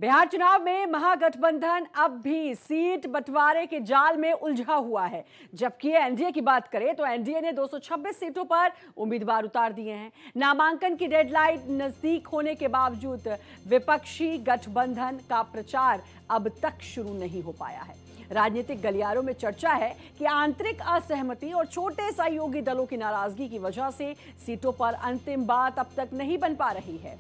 बिहार चुनाव में महागठबंधन अब भी सीट बंटवारे के जाल में उलझा हुआ है। जबकि एनडीए की बात करें तो एनडीए ने 226 सीटों पर उम्मीदवार उतार दिए हैं। नामांकन की डेडलाइन नजदीक होने के बावजूद विपक्षी गठबंधन का प्रचार अब तक शुरू नहीं हो पाया है। राजनीतिक गलियारों में चर्चा है कि आंतरिक असहमति और छोटे सहयोगी दलों की नाराजगी की वजह से सीटों पर अंतिम बात अब तक नहीं बन पा रही है।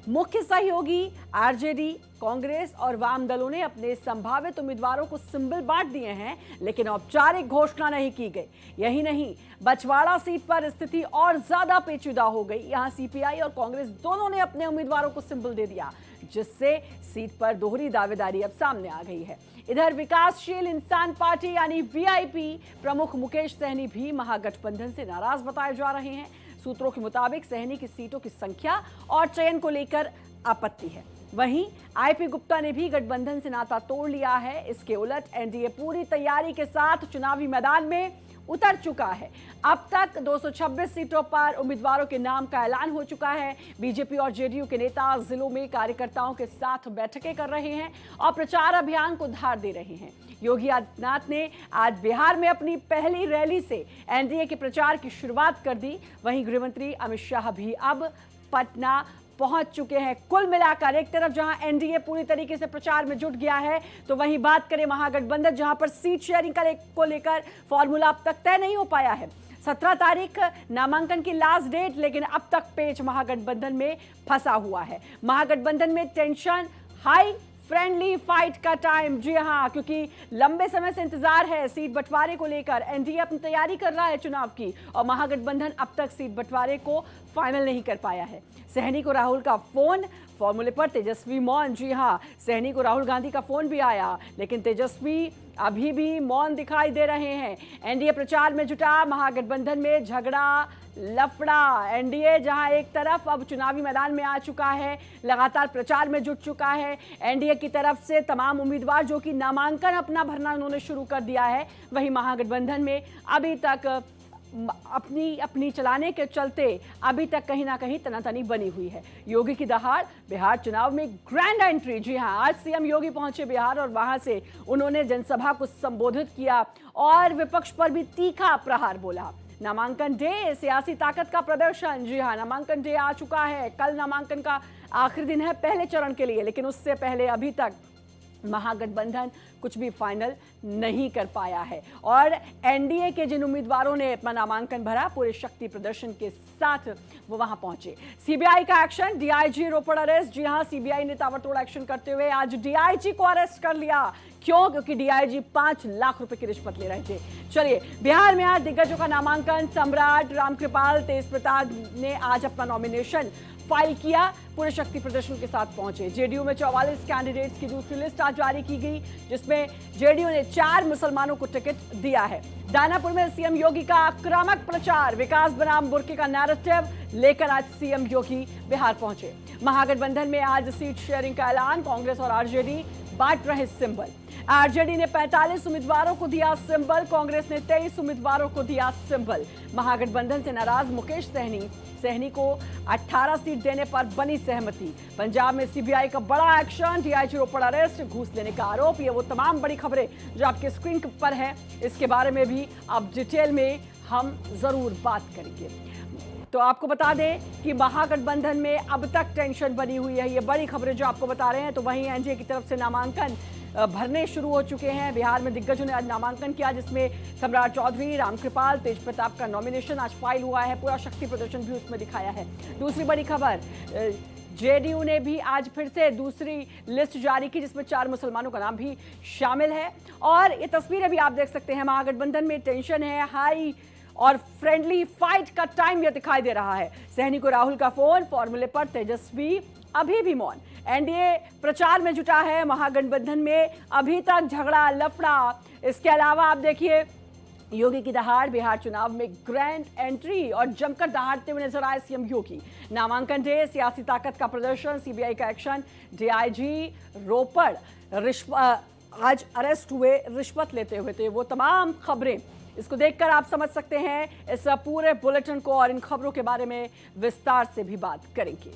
मुख्य सहयोगी आरजेडी, कांग्रेस और वाम दलों ने अपने संभावित उम्मीदवारों को सिंबल बांट दिए हैं, लेकिन औपचारिक घोषणा नहीं की गई। यही नहीं, बछवाड़ा सीट पर स्थिति और ज्यादा पेचीदा हो गई। यहां सीपीआई और कांग्रेस दोनों ने अपने उम्मीदवारों को सिंबल दे दिया, जिससे सीट पर दोहरी दावेदारी अब सामने आ गई है। इधर विकासशील इंसान पार्टी यानी वीआईपी प्रमुख मुकेश सहनी भी महागठबंधन से नाराज बताए जा रहे हैं। सूत्रों के मुताबिक सहनी की सीटों की संख्या और चयन को लेकर आपत्ति है। वहीं आईपी गुप्ता ने भी गठबंधन से नाता तोड़ लिया है। इसके उलट एनडीए पूरी तैयारी के साथ चुनावी मैदान में उतर चुका है। अब तक 226 सीटों पर उम्मीदवारों के नाम का ऐलान हो चुका है। बीजेपी और जेडीयू के नेता जिलों में कार्यकर्ताओं के साथ बैठकें कर रहे हैं और प्रचार अभियान को धार दे रहे हैं। योगी आदित्यनाथ ने आज बिहार में अपनी पहली रैली से एनडीए के प्रचार की शुरुआत कर दी। वहीं गृहमंत्री अमित शाह भी अब पटना पहुंच चुके हैं। कुल मिलाकर एक तरफ जहां एनडीए पूरी तरीके से प्रचार में जुट गया है, तो वहीं बात करें महागठबंधन, जहां पर सीट शेयरिंग को लेकर फॉर्मूला अब तक तय नहीं हो पाया है। 17 तारीख नामांकन की लास्ट डेट, लेकिन अब तक पेच महागठबंधन में फंसा हुआ है। महागठबंधन में टेंशन हाई, फ्रेंडली फाइट का टाइम। जी हां, क्योंकि लंबे समय से इंतजार है सीट बंटवारे को लेकर। एनडीए अपनी तैयारी कर रहा है चुनाव की और महागठबंधन अब तक सीट बंटवारे को फाइनल नहीं कर पाया है। सहनी को राहुल का फोन, फॉर्मूले पर तेजस्वी मौन। जी हां, सहनी को राहुल गांधी का फोन भी आया, लेकिन तेजस्वी अभी भी मौन दिखाई दे रहे हैं। एनडीए प्रचार में जुटा, महागठबंधन में झगड़ा लफड़ा। एनडीए जहां एक तरफ अब चुनावी मैदान में आ चुका है, लगातार प्रचार में जुट चुका है। एनडीए की तरफ से तमाम उम्मीदवार जो कि नामांकन अपना भरना उन्होंने शुरू कर दिया है, वहीं महागठबंधन में अभी तक अपनी चलाने के चलते अभी तक कहीं ना कहीं तनातनी बनी हुई है। योगी की दहाड़, बिहार चुनाव में ग्रैंड एंट्री। जी हां, आज सीएम योगी पहुंचे बिहार और वहां से उन्होंने जनसभा को संबोधित किया और विपक्ष पर भी तीखा प्रहार बोला। नामांकन डे, सियासी ताकत का प्रदर्शन। जी हां, नामांकन डे आ चुका है। कल नामांकन का आखिरी दिन है पहले चरण के लिए, लेकिन उससे पहले अभी तक महागठबंधन कुछ भी फाइनल नहीं कर पाया है और एनडीए के जिन उम्मीदवारों ने अपना नामांकन भरा, पूरे शक्ति प्रदर्शन के साथ वो वहां पहुंचे। सीबीआई का एक्शन, डीआईजी रोपड़ अरेस्ट। जी हां, सीबीआई ने ताबड़तोड़ एक्शन करते हुए आज डीआईजी को अरेस्ट कर लिया। क्यों? क्योंकि डीआईजी 5 लाख रुपए की रिश्वत ले रहे थे। चलिए, बिहार में आज दिग्गजों का नामांकन। सम्राट, रामकृपाल, तेज प्रताप ने आज अपना नॉमिनेशन फाइल किया, पूरे शक्ति प्रदर्शन के साथ पहुंचे। जेडीयू में 44 कैंडिडेट्स की दूसरी लिस्ट आज जारी की गई, जिसमें जेडीयू ने 4 मुसलमानों को टिकट दिया है। दानापुर में सीएम योगी का आक्रामक प्रचार, विकास बनाम बुर्के का नैरेटिव लेकर आज सीएम योगी बिहार पहुंचे। महागठबंधन में आज सीट शेयरिंग का ऐलान, कांग्रेस और आरजेडी बांट रहे सिंबल। आरजेडी ने 45 उम्मीदवारों को दिया सिंबल, कांग्रेस ने 23 उम्मीदवारों को दिया सिंबल। महागठबंधन से नाराज मुकेश सहनी को 18 सीट देने पर बनी सहमति। पंजाब में सीबीआई का बड़ा एक्शन, डीआईजी रोपड़ अरेस्ट, घूस लेने का आरोप। ये वो तमाम बड़ी खबरें जो आपके स्क्रीन पर है, इसके बारे में भी अब डिटेल में हम जरूर बात करेंगे। तो आपको बता दें कि महागठबंधन में अब तक टेंशन बनी हुई है, ये बड़ी खबरें जो आपको बता रहे हैं। तो वहीं एनडीए की तरफ से नामांकन भरने शुरू हो चुके हैं। बिहार में दिग्गजों ने आज नामांकन किया, जिसमें सम्राट चौधरी, रामकृपाल, तेज प्रताप का नॉमिनेशन आज फाइल हुआ है। पूरा शक्ति प्रदर्शन भी उसमें दिखाया है। दूसरी बड़ी खबर, जेडीयू ने भी आज फिर से दूसरी लिस्ट जारी की, जिसमें 4 मुसलमानों का नाम भी शामिल है। और ये तस्वीरें भी आप देख सकते हैं। महागठबंधन में टेंशन है हाई और फ्रेंडली फाइट का टाइम यह दिखाई दे रहा है। सहनी को राहुल का फोन, फॉर्मूले पर तेजस्वी अभी भी मौन। एनडीए प्रचार में जुटा है। महागठबंधन में अभी तक झगड़ा लफड़ा। इसके अलावा आप देखिए, योगी की दहाड़, बिहार चुनाव में ग्रैंड एंट्री और जमकर दहाड़ते हुए नजर आए सीएम योगी। नामांकन डे, सियासी ताकत का प्रदर्शन, सीबीआई का एक्शन, डीआईजी रोपड़ आज अरेस्ट हुए रिश्वत लेते हुए। तो वो तमाम खबरें, इसको देखकर आप समझ सकते हैं इस पूरे बुलेटिन को, और इन खबरों के बारे में विस्तार से भी बात करेंगे।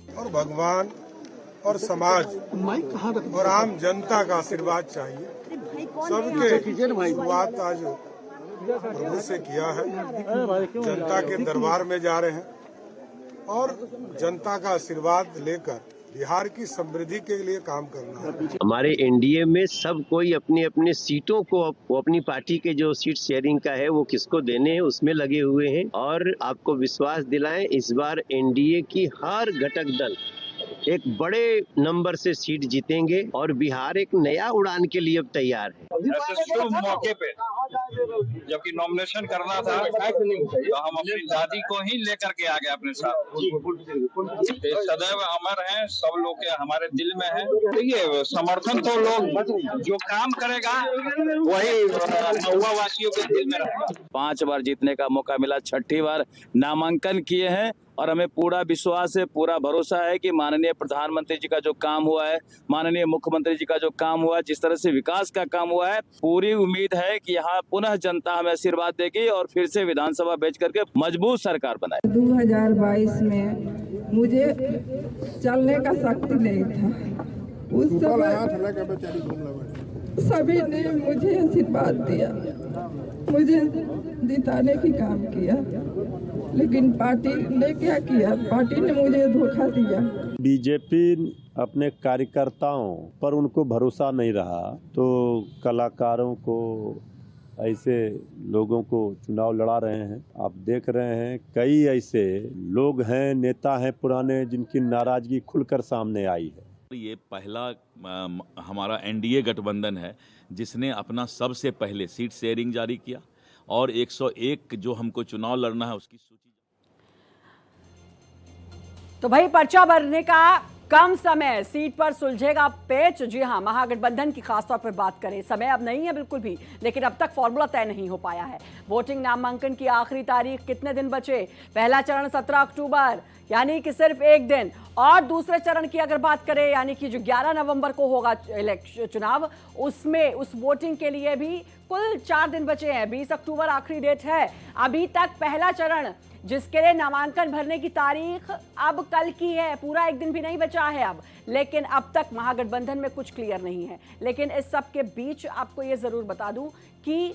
और भगवान और समाज और आम जनता का आशीर्वाद चाहिए। सबके शुरुआत आज प्रभु से किया है, जनता के दरबार में जा रहे हैं और जनता का आशीर्वाद लेकर बिहार की समृद्धि के लिए काम करना है। हमारे एनडीए में सब कोई अपनी अपनी सीटों को अपनी पार्टी के जो सीट शेयरिंग का है वो किसको देने हैं उसमें लगे हुए हैं और आपको विश्वास दिलाएं इस बार एनडीए की हर घटक दल एक बड़े नंबर से सीट जीतेंगे और बिहार एक नया उड़ान के लिए अब तैयार है। ऐसे शुभ मौके पे जबकि नॉमिनेशन करना था तो हम अपनी दादी को ही लेकर के आ गए अपने साथ। ये सदैव अमर हैं, सब लोग के हमारे दिल में है। देखिए समर्थन तो लोग जो काम करेगा वही महुआ वासियों के दिल में रहेगा। 5 बार जीतने का मौका मिला, 6ठी बार नामांकन किए हैं और हमें पूरा विश्वास है, पूरा भरोसा है कि माननीय प्रधानमंत्री जी का जो काम हुआ है, माननीय मुख्यमंत्री जी का जो काम हुआ है, जिस तरह से विकास का काम हुआ है, पूरी उम्मीद है कि यहाँ पुनः जनता हमें आशीर्वाद देगी और फिर से विधानसभा भेज करके मजबूत सरकार बनाए। 2022 में मुझे चलने का शक्ति नहीं था। उस समय सभी ने मुझे आशीर्वाद दिया, मुझे जिताने की काम किया, लेकिन पार्टी ने क्या किया? पार्टी ने मुझे धोखा दिया। बीजेपी अपने कार्यकर्ताओं पर उनको भरोसा नहीं रहा तो कलाकारों को ऐसे लोगों को चुनाव लड़ा रहे हैं। आप देख रहे हैं कई ऐसे लोग हैं, नेता हैं पुराने, जिनकी नाराजगी खुलकर सामने आई है। ये पहला हमारा एनडीए गठबंधन है जिसने अपना सबसे पहले सीट शेयरिंग जारी किया और 101 जो हमको चुनाव लड़ना है उसकी सूची। तो भाई पर्चा भरने का कम समय, सीट पर सुलझेगा पेच। जी हां, महागठबंधन की खासतौर पर बात करें, समय अब नहीं है बिल्कुल भी, लेकिन अब तक फॉर्मूला तय नहीं हो पाया है। वोटिंग नामांकन की आखिरी तारीख, कितने दिन बचे? पहला चरण 17 अक्टूबर यानी कि सिर्फ एक दिन, और दूसरे चरण की अगर बात करें यानी कि जो 11 नवंबर को होगा चुनाव, उसमें उस वोटिंग के लिए भी कुल 4 दिन बचे हैं। 20 अक्टूबर आखिरी डेट है। अभी तक पहला चरण जिसके लिए नामांकन भरने की तारीख अब कल की है, पूरा एक दिन भी नहीं बचा है अब, लेकिन अब तक महागठबंधन में कुछ क्लियर नहीं है। लेकिन इस सब के बीच आपको ये जरूर बता दूं कि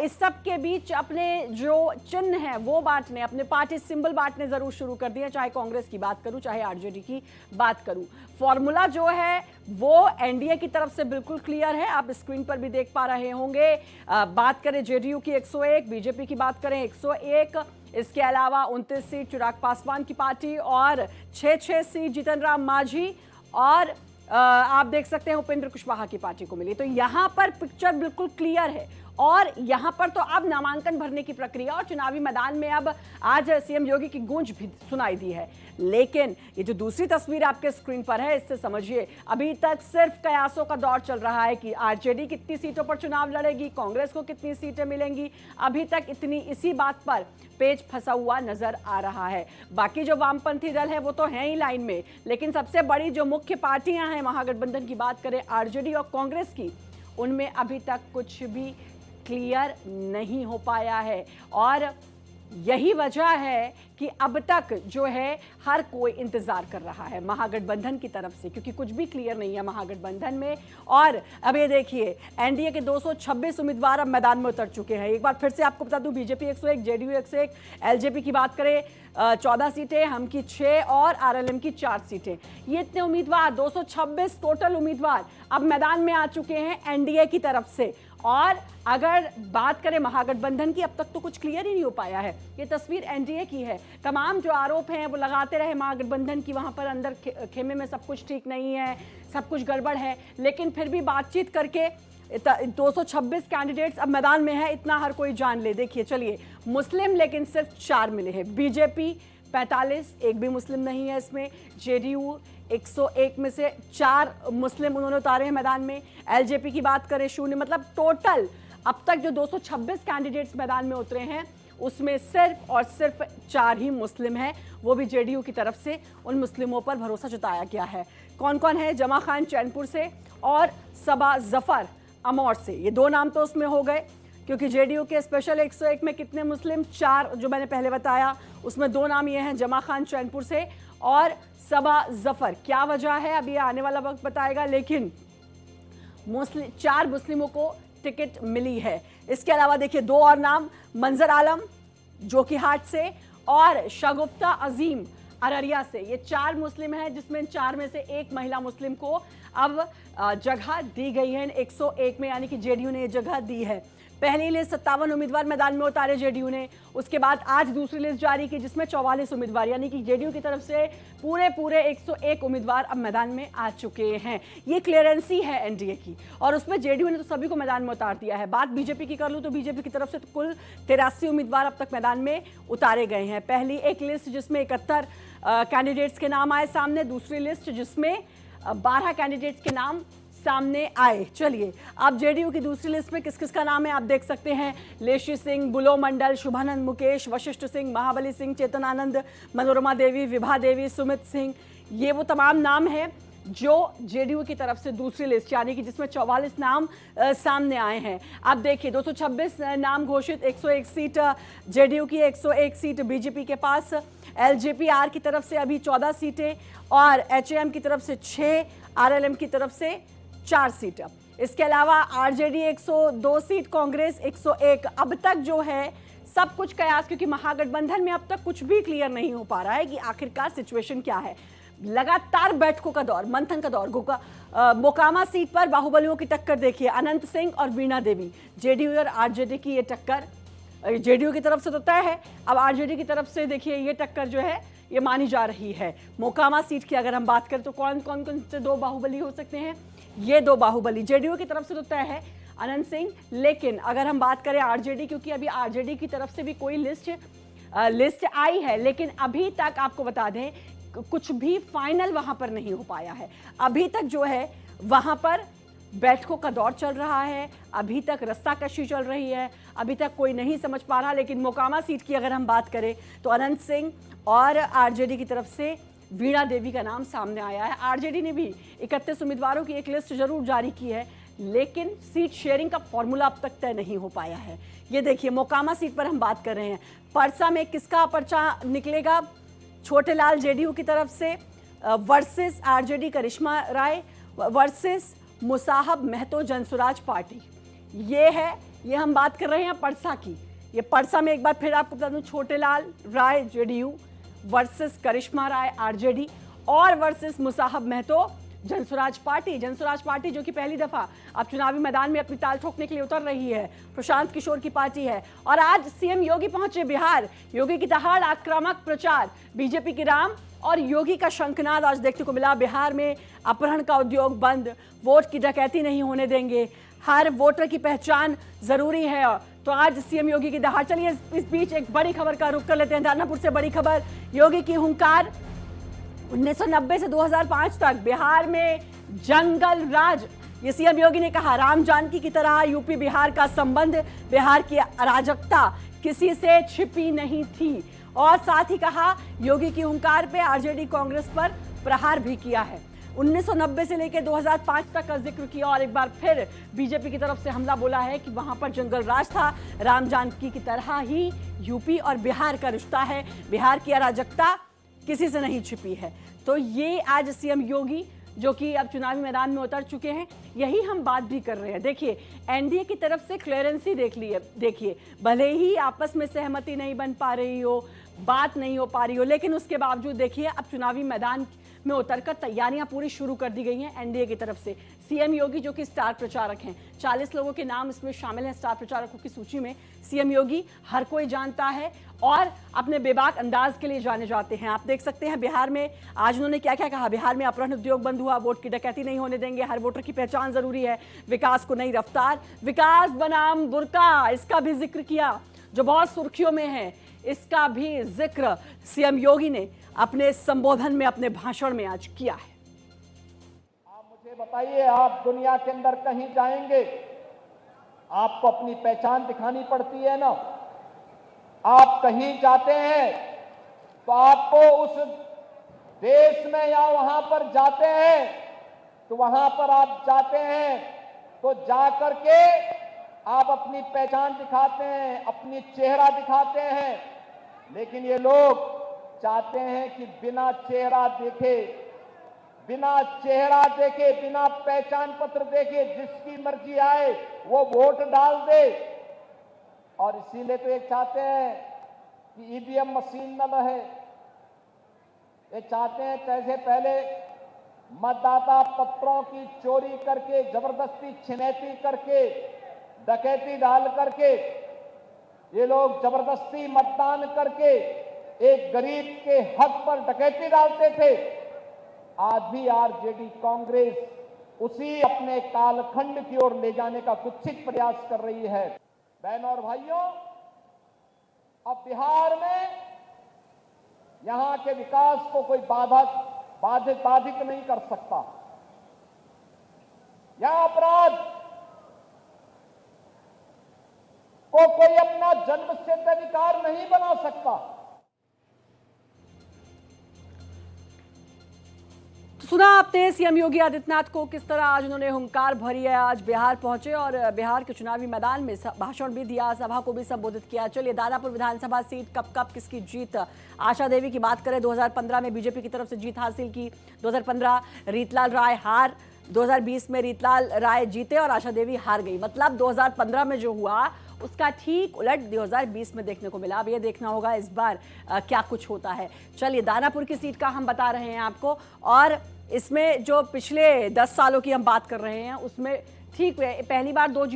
इस सब के बीच अपने जो चिन्ह हैं वो बांटने, अपने पार्टी सिंबल बांटने जरूर शुरू कर दिए। चाहे कांग्रेस की बात करूं, चाहे आरजेडी की बात करूं, फॉर्मूला जो है वो एनडीए की तरफ से बिल्कुल क्लियर है। आप स्क्रीन पर भी देख पा रहे होंगे। बात करें जेडीयू की 101, बीजेपी की बात करें 101, इसके अलावा 29 सीट चिराग पासवान की पार्टी और 6 सीट जीतन राम मांझी और आप देख सकते हैं उपेंद्र कुशवाहा की पार्टी को मिली। तो यहां पर पिक्चर बिल्कुल क्लियर है और यहां पर तो अब नामांकन भरने की प्रक्रिया और चुनावी मैदान में अब आज सीएम योगी की गूंज भी सुनाई दी है। लेकिन ये जो दूसरी तस्वीर आपके स्क्रीन पर है, इससे समझिए अभी तक सिर्फ कयासों का दौर चल रहा है कि आरजेडी कितनी सीटों पर चुनाव लड़ेगी, कांग्रेस को कितनी सीटें मिलेंगी। अभी तक इसी बात पर पेच फंसा हुआ नजर आ रहा है। बाकी जो वामपंथी दल है वो तो हैं ही लाइन में, लेकिन सबसे बड़ी जो मुख्य पार्टियां हैं महागठबंधन की बात करें आरजेडी और कांग्रेस की, उनमें अभी तक कुछ भी क्लियर नहीं हो पाया है। और यही वजह है कि अब तक जो है हर कोई इंतजार कर रहा है महागठबंधन की तरफ से, क्योंकि कुछ भी क्लियर नहीं है महागठबंधन में। और अब ये देखिए एनडीए के 226 उम्मीदवार अब मैदान में उतर चुके हैं। एक बार फिर से आपको बता दूं, बीजेपी 101, जेडीयू 101, एलजेपी की बात करें 14 सीटें, हम की 6 और आरएलएम की 4 सीटें। ये इतने उम्मीदवार 226 टोटल उम्मीदवार अब मैदान में आ चुके हैं एनडीए की तरफ से। और अगर बात करें महागठबंधन की, अब तक तो कुछ क्लियर ही नहीं हो पाया है। ये तस्वीर एनडीए की है। तमाम जो आरोप हैं वो लगाते रहे महागठबंधन की, वहां पर अंदर खेमे में सब कुछ ठीक नहीं है, सब कुछ गड़बड़ है, लेकिन फिर भी बातचीत करके 226 कैंडिडेट्स अब मैदान में है, इतना हर कोई जान ले। देखिए चलिए, मुस्लिम लेकिन सिर्फ 4 मिले हैं, बीजेपी 45, एक भी मुस्लिम नहीं है इसमें, जेडीयू 101 में से 4 मुस्लिम उन्होंने उतारे हैं मैदान में, एलजेपी की बात करें 0, मतलब टोटल अब तक जो 226 कैंडिडेट्स मैदान में उतरे हैं उसमें सिर्फ और सिर्फ 4 ही मुस्लिम हैं, वो भी जेडीयू की तरफ से उन मुस्लिमों पर भरोसा जताया गया है। कौन कौन है? जमा खान चैनपुर से और सबा जफर अमौर से, ये 2 नाम तो उसमें हो गए, क्योंकि जेडीयू के स्पेशल 101 में कितने मुस्लिम, 4 जो मैंने पहले बताया, उसमें 2 नाम ये हैं, जमा खान चैनपुर से और सबा जफर। क्या वजह है अभी आने वाला वक्त बताएगा, लेकिन 4 मुस्लिमों को टिकट मिली है। इसके अलावा देखिए 2 और नाम, मंजर आलम जोकीहाट से और शगुफ्ता अजीम अररिया से। ये 4 मुस्लिम हैं, जिसमें 4 में से 1 महिला मुस्लिम को अब जगह दी गई है 101 में, यानी कि जेडीयू ने जगह दी है। पहली लिस्ट 57 उम्मीदवार मैदान में उतारे जेडीयू ने, उसके बाद आज दूसरी लिस्ट जारी की जिसमें 44 उम्मीदवार, यानी कि जेडीयू की तरफ से पूरे 101 उम्मीदवार अब मैदान में आ चुके हैं। ये क्लियरेंसी है एनडीए की, और उसमें जेडीयू ने तो सभी को मैदान में उतार दिया है। बात बीजेपी की कर लूं तो बीजेपी की तरफ से तो कुल 83 उम्मीदवार अब तक मैदान में उतारे गए हैं। पहली एक लिस्ट जिसमें 71 कैंडिडेट्स के नाम आए सामने, दूसरी लिस्ट जिसमें 12 कैंडिडेट्स के नाम सामने आए। चलिए अब जेडीयू की दूसरी लिस्ट में किस किस का नाम है आप देख सकते हैं। लेशी सिंह, बुलो मंडल, शुभानंद मुकेश, वशिष्ठ सिंह, महाबली सिंह, चेतन आनंद, मनोरमा देवी, विभा देवी, सुमित सिंह, ये वो तमाम नाम हैं जो जेडीयू की तरफ से दूसरी लिस्ट, यानी कि जिसमें 44 नाम सामने आए हैं। अब देखिए 226 नाम घोषित, 101 सीट जेडीयू की, 101 सीट बीजेपी के पास, एलजेपी-आर की तरफ से अभी 14 सीटें और एचएएम की तरफ से 6, आरएलएम की तरफ से 4 सीट। इसके अलावा आरजेडी 102 सीट, कांग्रेस 101। अब तक जो है सब कुछ कयास, क्योंकि महागठबंधन में अब तक कुछ भी क्लियर नहीं हो पा रहा है कि आखिरकार सिचुएशन क्या है। लगातार बैठकों का दौर, मंथन का दौर। मोकामा सीट पर बाहुबलियों की टक्कर देखिए, अनंत सिंह और वीणा देवी। जेडीयू और आरजेडी की ये टक्कर जेडीयू की तरफ से तो तय है, अब आरजेडी की तरफ से देखिए ये टक्कर जो है ये मानी जा रही है। मोकामा सीट की अगर हम बात करें तो कौन से 2 बाहुबली हो सकते हैं, ये 2 बाहुबली जेडीयू की तरफ से तो तय है, अनंत सिंह। लेकिन अगर हम बात करें आरजेडी, क्योंकि अभी आरजेडी की तरफ से भी कोई लिस्ट आई है, लेकिन अभी तक आपको बता दें कुछ भी फाइनल वहां पर नहीं हो पाया है। अभी तक जो है वहां पर बैठकों का दौर चल रहा है, अभी तक रस्साकशी चल रही है, अभी तक कोई नहीं समझ पा रहा। लेकिन मोकामा सीट की अगर हम बात करें तो अनंत सिंह और आरजेडी की तरफ से वीणा देवी का नाम सामने आया है। आरजेडी ने भी 31 उम्मीदवारों की एक लिस्ट जरूर जारी की है, लेकिन सीट शेयरिंग का फॉर्मूला अब तक तय नहीं हो पाया है। ये देखिए मोकामा सीट पर हम बात कर रहे हैं, परसा में किसका पर्चा निकलेगा। छोटेलाल जेडीयू की तरफ से वर्सेस आरजेडी करिश्मा राय वर्सेस मुसाहब महतो जनसुराज पार्टी। ये है, ये हम बात कर रहे हैं परसा की। ये परसा में एक बार फिर आपको बता दूं, Chhotelal Rai JDU versus Karishma Rai RJD और versus Musahab Mahto Jan Suraaj party. Jan Suraaj party जो कि पहली दफा अब चुनावी मैदान में अपनी ताल ठोकने के लिए उतर रही है, प्रशांत किशोर की पार्टी है। और आज सीएम योगी पहुंचे बिहार, योगी की दहाड़ आक्रामक प्रचार, बीजेपी की राम और योगी का शंखनाद आज देखने को मिला। बिहार में अपहरण का उद्योग बंद, वोट की डकैती नहीं होने देंगे, हर वोटर की पहचान जरूरी है। तो आज सीएम योगी की दहाड़। चलिए इस बीच एक बड़ी खबर का रुख कर लेते हैं, दानापुर से बड़ी खबर। योगी की हुंकार, 1990 से 2005 तक बिहार में जंगल राज। ये सीएम योगी ने कहा, राम जानकी की तरह यूपी बिहार का संबंध, बिहार की अराजकता किसी से छिपी नहीं थी। और साथ ही कहा, योगी की हुंकार पे आरजेडी कांग्रेस पर प्रहार भी किया है। 1990 से लेकर 2005 तक का जिक्र किया और एक बार फिर बीजेपी की तरफ से हमला बोला है कि वहां पर जंगल राज था। राम जानकी की तरह ही यूपी और बिहार का रिश्ता है, बिहार की अराजकता किसी से नहीं छिपी है। तो ये आज सीएम योगी जो कि अब चुनावी मैदान में उतर चुके हैं, यही हम बात भी कर रहे हैं। देखिए एनडीए की तरफ से क्लियरेंसी देख ली है। देखिए भले ही आपस में सहमति नहीं बन पा रही हो, बात नहीं हो पा रही हो, लेकिन उसके बावजूद देखिए अब चुनावी मैदान में उतरकर तैयारियां पूरी शुरू कर दी गई हैं एनडीए की तरफ से। सीएम योगी जो कि स्टार प्रचारक हैं, 40 लोगों के नाम इसमें शामिल हैं स्टार प्रचारकों की सूची में। सीएम योगी हर कोई जानता है और अपने बेबाक अंदाज के लिए जाने जाते हैं। आप देख सकते हैं बिहार में आज उन्होंने क्या क्या कहा। बिहार में अपहरण उद्योग बंद हुआ, वोट की डकैती नहीं होने देंगे, हर वोटर की पहचान जरूरी है, विकास को नई रफ्तार, विकास बनाम बुर्का, इसका भी जिक्र किया जो बहुत सुर्खियों में है। इसका भी जिक्र सीएम योगी ने अपने संबोधन में, अपने भाषण में आज किया है। आप मुझे बताइए, आप दुनिया के अंदर कहीं जाएंगे, आपको अपनी पहचान दिखानी पड़ती है ना। आप कहीं जाते हैं तो आपको उस देश में या वहां पर जाते हैं तो वहां पर आप जाते हैं तो जाकर के आप अपनी पहचान दिखाते हैं, अपनी चेहरा दिखाते हैं। लेकिन ये लोग चाहते हैं कि बिना चेहरा देखे, बिना पहचान पत्र देखे जिसकी मर्जी आए वो वोट डाल दे। और इसीलिए तो ये चाहते हैं कि ईवीएम मशीन न रहे। ये चाहते हैं कैसे पहले मतदाता पत्रों की चोरी करके, जबरदस्ती छिनैती करके, डकैती डाल करके ये लोग जबरदस्ती मतदान करके एक गरीब के हक पर डकैती डालते थे। आज भी आरजेडी कांग्रेस उसी अपने कालखंड की ओर ले जाने का कुत्सित प्रयास कर रही है। बहनों और भाइयों, अब बिहार में यहां के विकास को कोई बाधित नहीं कर सकता। यह अपराध को कोई अपना जन्मसिद्ध अधिकार नहीं बना सकता। सुना आपने सीएम योगी आदित्यनाथ को किस तरह आज उन्होंने हुंकार भरी है। आज बिहार पहुंचे और बिहार के चुनावी मैदान में भाषण भी दिया, सभा को भी संबोधित किया। चलिए, दानापुर विधानसभा सीट कब किसकी जीत। आशा देवी की बात करें, 2015 में बीजेपी की तरफ से जीत हासिल की। 2015 रीतलाल राय हार, 2020 में रीतलाल राय जीते और आशा देवी हार गई। मतलब 2015 में जो हुआ उसका ठीक उलट 2020 में देखने को मिला। अब ये देखना होगा इस बार क्या कुछ होता है। चलिए, दानापुर की सीट का हम बता रहे हैं आपको, और इसमें जो पिछले 10 सालों की हम बात कर रहे हैं उसमें ठीक पहली बार जो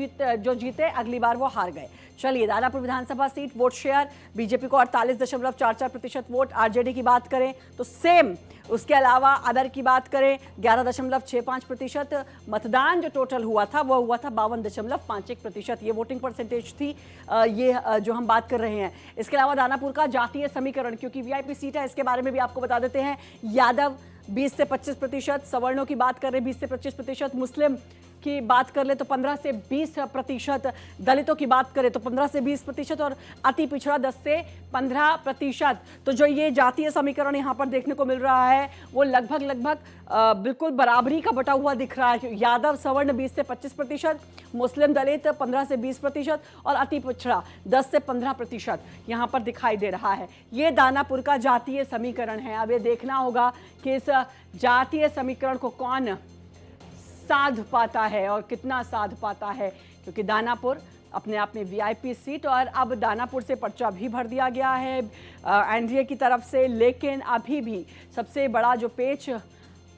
जीते, अगली बार वो हार गए। चलिए, दानापुर विधानसभा सीट वोट शेयर बीजेपी को 48.44% वोट। आरजेडी की बात करें तो सेम। उसके अलावा अदर की बात करें 11.65%। मतदान जो टोटल हुआ था वो हुआ था 52.51%। ये वोटिंग परसेंटेज थी, ये जो हम बात कर रहे हैं। इसके अलावा दानापुर का जातीय समीकरण, क्योंकि वीआईपी सीट है, इसके बारे में भी आपको बता देते हैं। यादव 20 से 25%, सवर्णों की बात कर रहे 20 से 25%, मुस्लिम की बात कर ले तो 15 से 20%, दलितों की बात करें तो 15 से 20% और अति पिछड़ा 10 से 15%। तो जो ये जातीय समीकरण यहाँ पर देखने को मिल रहा है वो लगभग बिल्कुल बराबरी का बटा हुआ दिख रहा है। यादव सवर्ण 20 से 25%, मुस्लिम दलित 15 से 20% और अति पिछड़ा 10 से 15% यहाँ पर दिखाई दे रहा है। ये दानापुर का जातीय समीकरण है। अब ये देखना होगा कि इस जातीय समीकरण को कौन साध पाता है और कितना साध पाता है, क्योंकि दानापुर अपने आप में वीआईपी सीट, और अब दानापुर से पर्चा भी भर दिया गया है एनडीए की तरफ से। लेकिन अभी भी सबसे बड़ा जो पेच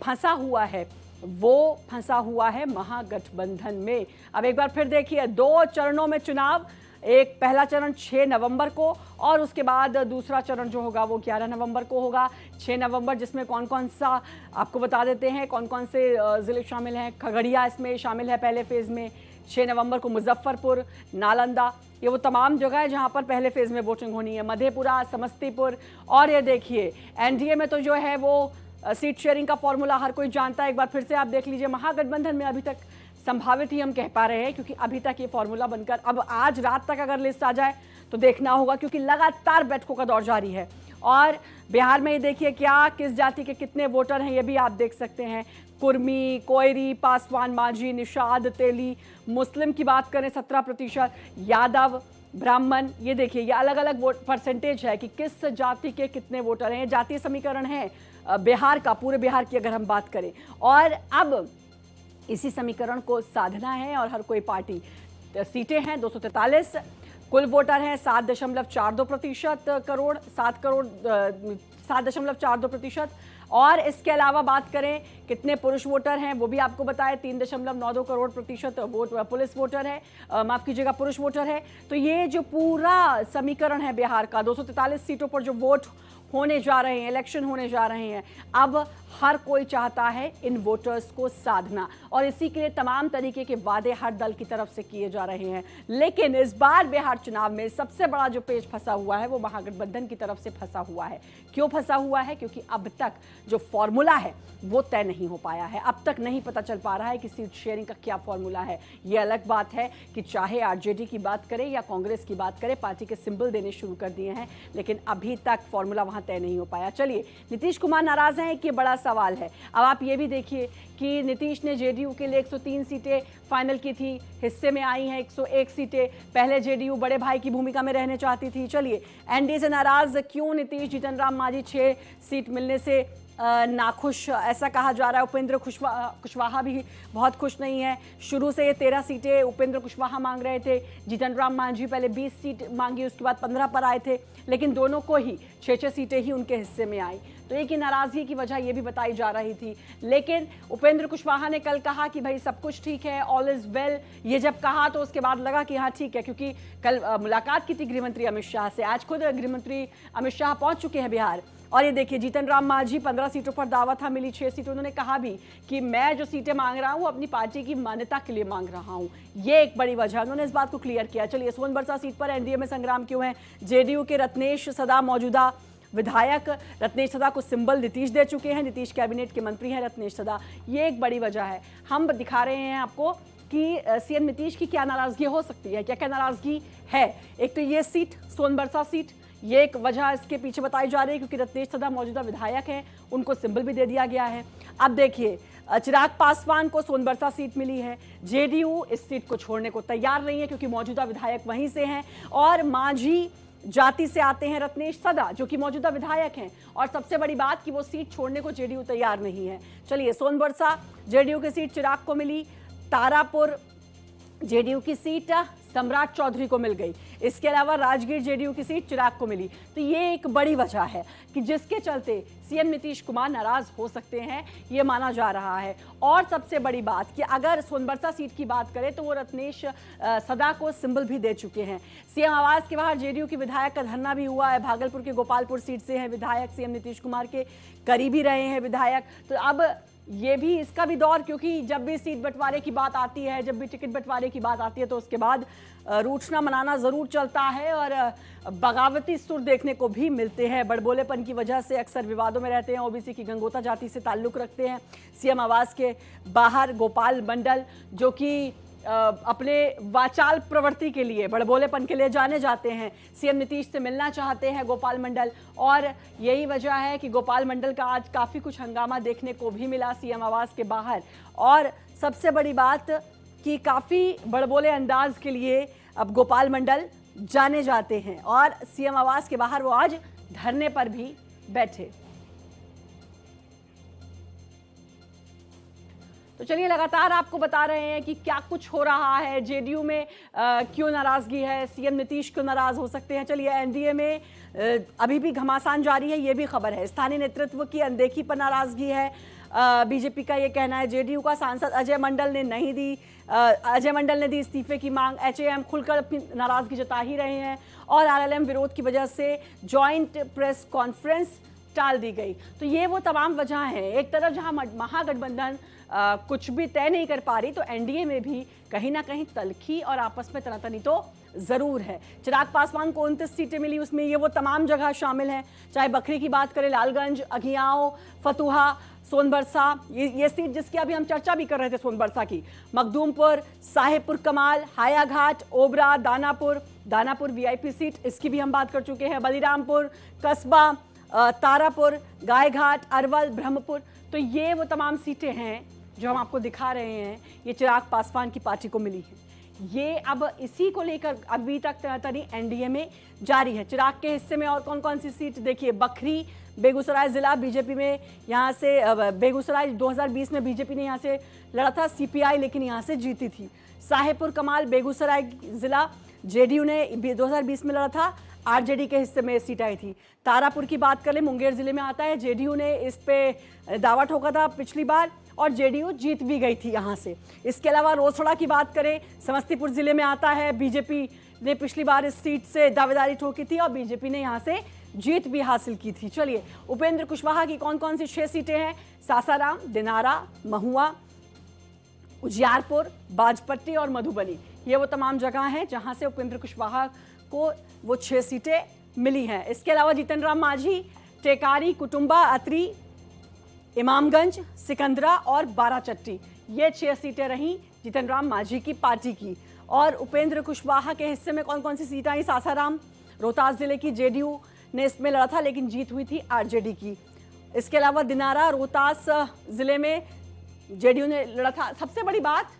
फंसा हुआ है वो फंसा हुआ है महागठबंधन में। अब एक बार फिर देखिए, 2 चरणों में चुनाव। एक पहला चरण 6 नवंबर को और उसके बाद दूसरा चरण जो होगा वो 11 नवंबर को होगा। 6 नवंबर जिसमें कौन कौन सा आपको बता देते हैं, कौन कौन से ज़िले शामिल हैं। खगड़िया इसमें शामिल है पहले फेज़ में। 6 नवंबर को मुजफ्फरपुर, नालंदा, ये वो तमाम जगह है जहां पर पहले फेज़ में वोटिंग होनी है। मधेपुरा, समस्तीपुर, और ये देखिए एनडीए में तो जो है वो सीट शेयरिंग का फॉर्मूला हर कोई जानता है। एक बार फिर से आप देख लीजिए, महागठबंधन में अभी तक संभावित ही हम कह पा रहे हैं, क्योंकि अभी तक ये फॉर्मूला बनकर, अब आज रात तक अगर लिस्ट आ जाए तो देखना होगा, क्योंकि लगातार बैठकों का दौर जारी है। और बिहार में ये देखिए क्या किस जाति के कितने वोटर हैं ये भी आप देख सकते हैं। कुर्मी, कोयरी, पासवान, माझी, निषाद, तेली। मुस्लिम की बात करें 17%, यादव, ब्राह्मण, ये देखिए ये अलग अलग वोट परसेंटेज है कि किस जाति के कितने वोटर हैं। जातीय समीकरण है बिहार का, पूरे बिहार की अगर हम बात करें। और अब इसी समीकरण को साधना है और हर कोई पार्टी। सीटें हैं 243, कुल वोटर हैं 7.42% करोड़, 7.42%। और इसके अलावा बात करें कितने पुरुष वोटर हैं वो भी आपको बताएं, 3.92 करोड़ प्रतिशत वोट पुलिस वोटर है, माफ कीजिएगा पुरुष वोटर है। तो ये जो पूरा समीकरण है बिहार का, 243 सीटों पर जो वोट होने जा रहे हैं, इलेक्शन होने जा रहे हैं, अब हर कोई चाहता है इन वोटर्स को साधना, और इसी के लिए तमाम तरीके के वादे हर दल की तरफ से किए जा रहे हैं। लेकिन इस बार बिहार चुनाव में सबसे बड़ा जो पेच फंसा हुआ है वो महागठबंधन की तरफ से फंसा हुआ है। क्यों फंसा हुआ है? क्योंकि अब तक जो फॉर्मूला है वो तय नहीं नहीं हो पाया है। अब तक नहीं पता चल पा रहा है कि सीट शेयरिंग का क्या फॉर्मूला है। ये अलग बात है कि चाहे आरजेडी की बात करें या कांग्रेस की बात करें, पार्टी के सिंबल देने शुरू कर दिए हैं, लेकिन अभी तक फॉर्मूला वहां तय नहीं हो पाया। चलिए, नीतीश कुमार नाराज हैं, ये बड़ा सवाल है। अब आप ये भी देखिए कि नीतीश ने जेडीयू के लिए 103 सीटें फाइनल की थी, हिस्से में आई हैं 101 सीटें। पहले जेडीयू बड़े भाई की भूमिका में रहने चाहती थी। चलिए, एनडीए से नाराज क्यों नीतीश? जीतन राम मांझी 6 सीट मिलने से नाखुश, ऐसा कहा जा रहा है। उपेंद्र कुशवाहा भी बहुत खुश नहीं है। शुरू से ये 13 सीटें उपेंद्र कुशवाहा मांग रहे थे। जीतन राम मांझी पहले 20 सीट मांगी, उसके बाद 15 पर आए थे, लेकिन दोनों को ही 6-6 सीटें ही उनके हिस्से में आई। तो एक ही नाराजगी की वजह ये भी बताई जा रही थी। लेकिन उपेंद्र कुशवाहा ने कल कहा कि भाई सब कुछ ठीक है, ऑल इज वेल। ये जब कहा तो उसके बाद लगा कि हाँ ठीक है, क्योंकि कल मुलाकात की थी गृहमंत्री अमित शाह से। आज खुद गृहमंत्री अमित शाह पहुंच चुके हैं बिहार। और ये देखिए, जीतन राम मांझी 15 सीटों पर दावा था, मिली 6 सीटें। उन्होंने कहा भी कि मैं जो सीटें मांग रहा हूं अपनी पार्टी की मान्यता के लिए मांग रहा हूं। ये एक बड़ी वजह, उन्होंने इस बात को क्लियर किया। चलिए, सोनबरसा सीट पर एनडीए में संग्राम क्यों है? जेडीयू के रत्नेश सदा मौजूदा विधायक, रत्नेश सदा को सिंबल नीतीश दे चुके हैं। नीतीश कैबिनेट के मंत्री हैं रत्नेश सदा, ये एक बड़ी वजह है। हम दिखा रहे हैं आपको कि सीएम नीतीश की क्या नाराजगी हो सकती है, क्या क्या नाराजगी है। एक तो ये सीट, सोनबरसा सीट, ये एक वजह इसके पीछे बताई जा रही है, क्योंकि रत्नेश सदा मौजूदा विधायक हैं, उनको सिंबल भी दे दिया गया है। अब देखिए, चिराग पासवान को सोनबरसा सीट मिली है। जेडीयू इस सीट को छोड़ने को तैयार नहीं है, क्योंकि मौजूदा विधायक वहीं से हैं। और मांझी जाति से आते हैं रत्नेश सदा, जो कि मौजूदा विधायक हैं। और सबसे बड़ी बात कि वो सीट छोड़ने को जेडीयू तैयार नहीं है। चलिए, सोनबरसा जेडीयू की सीट चिराग को मिली। तारापुर जेडीयू की सीट सम्राट चौधरी को मिल गई। इसके अलावा राजगीर जेडीयू की सीट चिराग को मिली। तो ये एक बड़ी वजह है कि जिसके चलते सीएम नीतीश कुमार नाराज हो सकते हैं, ये माना जा रहा है। और सबसे बड़ी बात कि अगर सोनबरसा सीट की बात करें तो वो रत्नेश सदा को सिंबल भी दे चुके हैं। सीएम आवास के बाहर जेडीयू के विधायक का धरना भी हुआ है। भागलपुर के गोपालपुर सीट से हैं विधायक, सीएम नीतीश कुमार के करीबी रहे हैं विधायक। तो अब ये भी इसका भी दौर, क्योंकि जब भी सीट बंटवारे की बात आती है, जब भी टिकट बंटवारे की बात आती है, तो उसके बाद रूठना मनाना जरूर चलता है और बगावती सुर देखने को भी मिलते हैं। बड़बोलेपन की वजह से अक्सर विवादों में रहते हैं। ओबीसी की गंगोता जाति से ताल्लुक रखते हैं। सीएम आवास के बाहर गोपाल मंडल, जो कि अपने वाचाल प्रवृत्ति के लिए, बड़बोलेपन के लिए जाने जाते हैं, सीएम नीतीश से मिलना चाहते हैं गोपाल मंडल। और यही वजह है कि गोपाल मंडल का आज काफ़ी कुछ हंगामा देखने को भी मिला सीएम आवास के बाहर। और सबसे बड़ी बात कि काफ़ी बड़बोले अंदाज के लिए अब गोपाल मंडल जाने जाते हैं और सीएम आवास के बाहर वो आज धरने पर भी बैठे। तो चलिए, लगातार आपको बता रहे हैं कि क्या कुछ हो रहा है जेडीयू में, क्यों नाराजगी है, सीएम नीतीश क्यों नाराज हो सकते हैं। चलिए, एनडीए में अभी भी घमासान जारी है, ये भी खबर है। स्थानीय नेतृत्व की अनदेखी पर नाराजगी है, बीजेपी का ये कहना है। जेडीयू का सांसद अजय मंडल ने नहीं दी, अजय मंडल ने दी इस्तीफे की मांग। एचएएम खुलकर अपनी नाराजगी जता ही रहे हैं और आरएलएम विरोध की वजह से जॉइंट प्रेस कॉन्फ्रेंस टाल दी गई। तो ये वो तमाम वजह हैं। एक तरफ जहां महागठबंधन कुछ भी तय नहीं कर पा रही, तो एनडीए में भी कहीं ना कहीं तलखी और आपस में तनातनी तो जरूर है। चिराग पासवान को 29 सीटें मिली, उसमें ये वो तमाम जगह शामिल हैं। चाहे बखरी की बात करें, लालगंज, अघियाओं, फतुहा, सोनबरसा, ये सीट जिसकी अभी हम चर्चा भी कर रहे थे, सोनबरसा की, मखदूमपुर, साहेबपुर कमाल, हायाघाट, ओबरा, दानापुर वीआईपी सीट, इसकी भी हम बात कर चुके हैं। बलिरामपुर, कस्बा, तारापुर, गायघाट, अरवल, ब्रह्मपुर। तो ये वो तमाम सीटें हैं जो हम आपको दिखा रहे हैं, ये चिराग पासवान की पार्टी को मिली है। ये अब इसी को लेकर अभी तक तनातनी एनडीए में जारी है। चिराग के हिस्से में और कौन कौन सी सीट देखिए, बखरी बेगूसराय जिला बीजेपी में, यहाँ से बेगूसराय 2020 में बीजेपी ने यहाँ से लड़ा था सीपीआई, लेकिन यहाँ से जीती थी। साहेबपुर कमाल बेगूसराय जिला जेडीयू ने 2020 में लड़ा था, आरजेडी के हिस्से में सीट आई थी। तारापुर की बात करें, मुंगेर जिले में आता है, जेडीयू ने इस पे दावा ठोका था पिछली बार और जेडीयू जीत भी गई थी यहाँ से। इसके अलावा रोसड़ा की बात करें, समस्तीपुर जिले में आता है, बीजेपी ने पिछली बार इस सीट से दावेदारी ठोकी थी और बीजेपी ने यहाँ से जीत भी हासिल की थी। चलिए, उपेंद्र कुशवाहा की कौन कौन सी 6 सीटें हैं? सासाराम, दिनारा, महुआ, उजियारपुर, बाजपट्टी और मधुबनी। ये वो तमाम जगह हैं जहां से उपेंद्र कुशवाहा को वो 6 सीटें मिली हैं। इसके अलावा जीतन राम मांझी, टेकारी, कुटुंबा, अत्री, इमामगंज, सिकंदरा और बाराचट्टी, ये 6 सीटें रहीं जीतन राम मांझी की पार्टी की। और उपेंद्र कुशवाहा के हिस्से में कौन कौन सी सीट आई? सासाराम, रोहतास जिले की जेडीयू ने इसमें लड़ा था लेकिन जीत हुई थी आरजेडी की। इसके अलावा दिनारा, रोहतास जिले में जेडीयू ने लड़ा था। सबसे बड़ी बात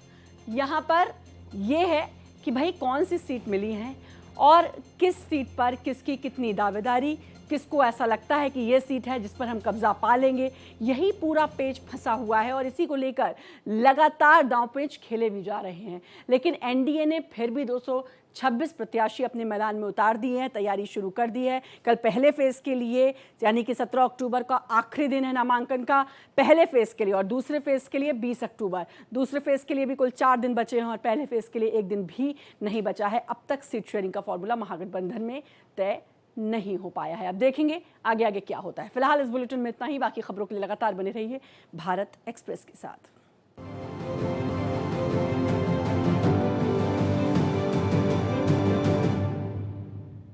यहाँ पर यह है कि भाई कौन सी सीट मिली है और किस सीट पर किसकी कितनी दावेदारी, किसको ऐसा लगता है कि ये सीट है जिस पर हम कब्जा पा लेंगे। यही पूरा पेच फंसा हुआ है और इसी को लेकर लगातार दांवपेच खेले भी जा रहे हैं। लेकिन एनडीए ने फिर भी 226 प्रत्याशी अपने मैदान में उतार दिए हैं, तैयारी शुरू कर दी है। कल पहले फेज के लिए यानी कि 17 अक्टूबर का आखिरी दिन है नामांकन का, पहले फेज के लिए, और दूसरे फेज के लिए 20 अक्टूबर। दूसरे फेज के लिए भी कुल 4 दिन बचे हैं और पहले फेज के लिए 1 दिन भी नहीं बचा है। अब तक सीट शेयरिंग का फॉर्मूला महागठबंधन में तय नहीं हो पाया है। अब देखेंगे आगे आगे क्या होता है। फिलहाल इस बुलेटिन में इतना ही। बाकी खबरों के लिए लगातार बने रहिए भारत एक्सप्रेस के साथ।